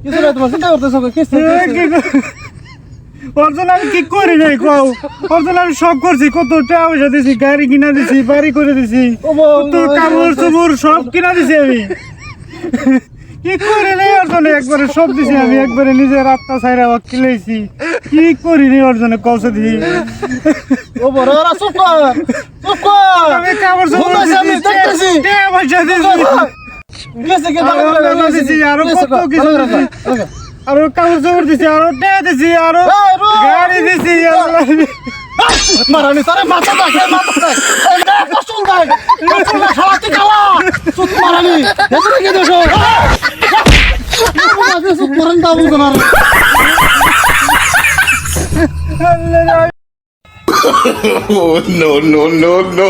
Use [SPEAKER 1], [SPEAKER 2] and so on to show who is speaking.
[SPEAKER 1] কিছু না তোমার চিন্তা করতেছো কিছু
[SPEAKER 2] অর্জন আমি কি করি নাই কও অর্জন আমি সব করছি কত টাকা পয়সা দিছি গাড়ি কিনা দিছি বাড়ি করে দিছি কত কাপড় চোপড় সব কিনা দিছি আমি কি করে নেই অর্জনে একবারে সব দিছি আমি একবারে নিজের আত্মা ছাইরা কিলাইছি কি করি নি অর্জনে কৌশে দিই
[SPEAKER 1] ও বড় ওরা চুপ কর
[SPEAKER 2] আমি কাপড় চোপড়
[SPEAKER 1] আমি দেখতেছি
[SPEAKER 2] টাকা পয়সা দিছি
[SPEAKER 1] গেছে কে
[SPEAKER 2] আরো দিছি আরো কত কিছু দিছি আরো কাপড় চোপড় দিছি আরো টাকা দিছি আরো গাড়ি দিছি আল্লাহ
[SPEAKER 1] মারানি তোরে মাথা দেখ এই দেখ কষ্ট দেখ কষ্ট না খাওয়াতে খাওয়া চুপ মারানি এত কি দোষ আগে চুপ করেন দাবু তোমার
[SPEAKER 3] Oh, no, no, no, no.